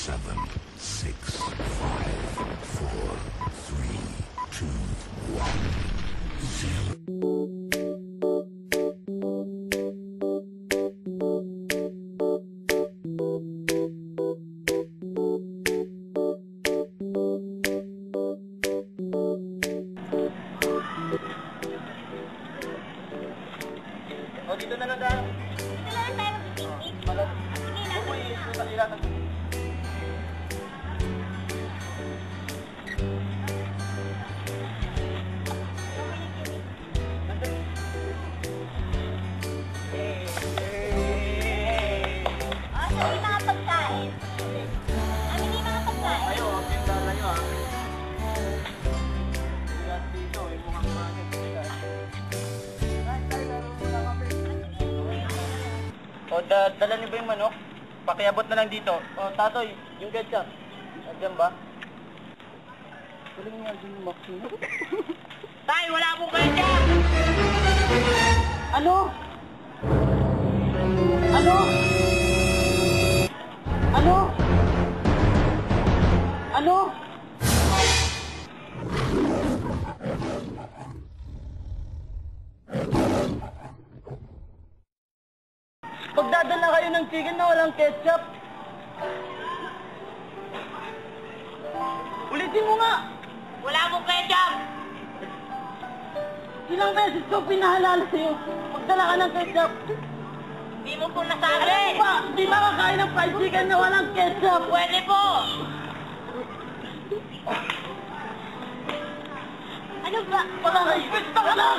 7, 6, 5, 4, 3, 2, 1, 0. O, dito na lang tayo. Dito na lang tayo mag-picnic. Sige, Ilan ang Sabi mga pagkain. Amin yung mga pagkain. Ayo, pindahan na nyo ha. Ilan dito, mukhang mga O, dala niyo ba yung manok? Pakiabot na lang dito. O, Tatoy, yung ketchup. Nandiyan ba? Tuloy nga dyan yung Maxine. Tay, wala akong ketchup! Ano? Ano? Ano? Ano? Pagdadala kayo ng chicken na walang ketchup. Ulitin mo nga! Wala akong ketchup! Ilang beses ko pinahalala sa'yo. Magdala ka ng ketchup. Hindi mo po nasabi! Ano ba? Hindi makakain ng fried chicken na walang ketchup. Pwede po! Ano ba? Wala ka, ipista ka na!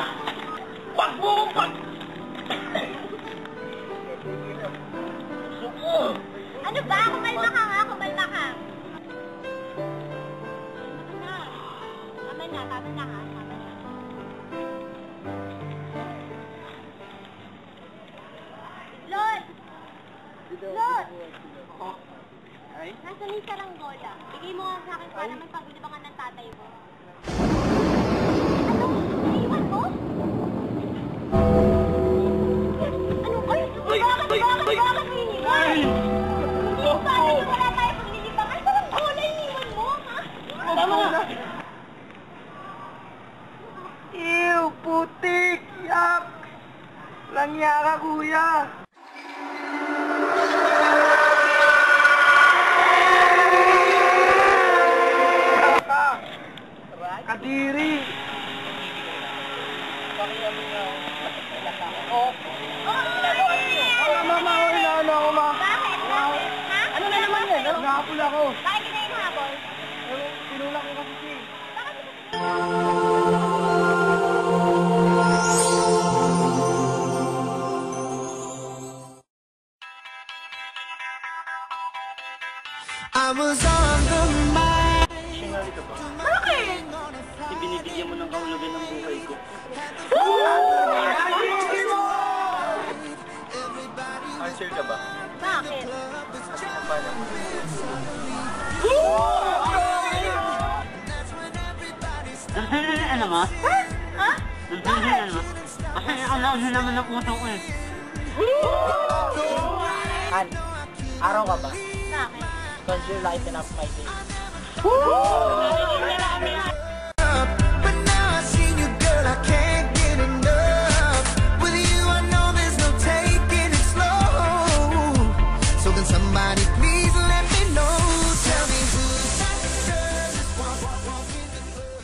Pag mo kong pag... Ano ba? Kumalma ka nga, kumalma ka. Tama na, tama na ha, tama na. Lord! Lord! Ay? Nasa yung saranggola. Bigay mo nga sa akin para naman pag-ilibangan ng tatay mo. Ano? Naiwan mo? Ano? Ay! Bakit mo iniwan? Hindi ba na wala tayo paglilibangan? Saranggola iniwan mo, ha? Tama na! Ew, putik! Yak! Langya ka, kuya! Kadiri! Mama, inaano ako, ma. Bakit? Bakit? Ha? Ano na naman yan? Nahapol ako. Bakit kinain habol? Tinulak ko kasi siya. Bakit mo I was on the mind. Singali ka ba? Bakit? Kasi binibigyan mo ng kahulugan ng buhay ko. Answer ka ba? Bakit? Paano mo? Ano mo? Ha? Bakit? Kasi alam niyo naman ang puso ko eh. Han, araw ka ba? Bakit? Because you lighten up my day. But now I see you, girl, I can't get enough. With you, I know there's no taking it slow. So can somebody please let me know? Tell me who's that girl that's walking the club?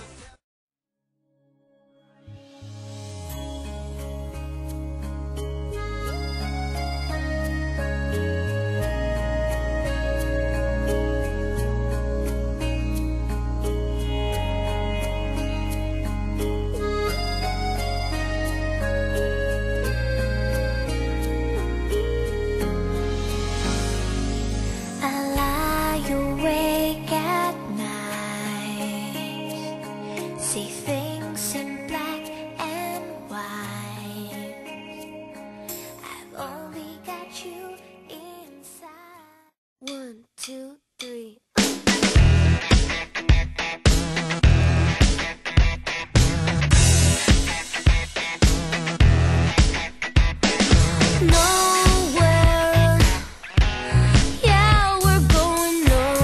Nowhere, yeah, we're going nowhere.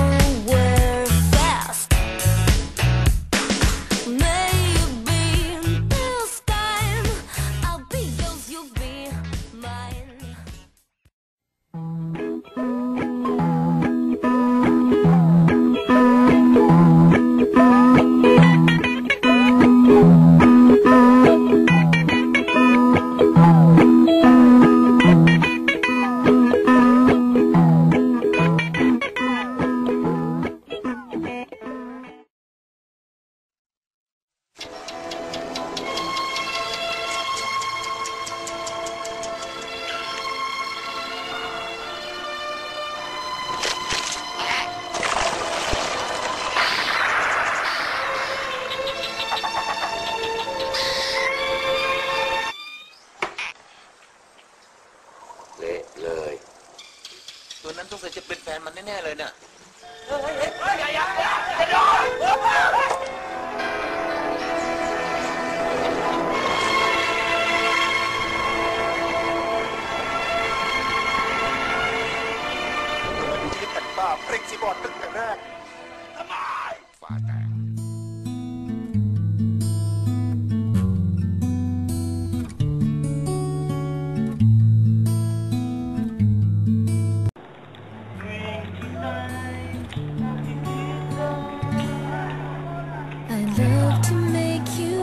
คนนั้นต้องเคยจะเป็นแฟนมันแน่ๆเลยน่ะ ชีวิตแต่บ้าเปรกซีบอร์ดตั้งแต่แรก ฝาแตก I'd love to make you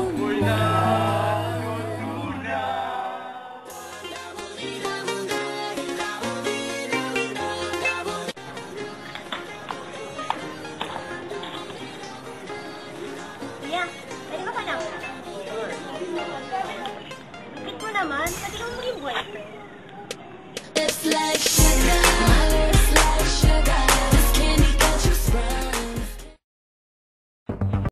Kuya, pwede ba naman? Bakit mo naman? Pwede kang maging boyfriend. It's like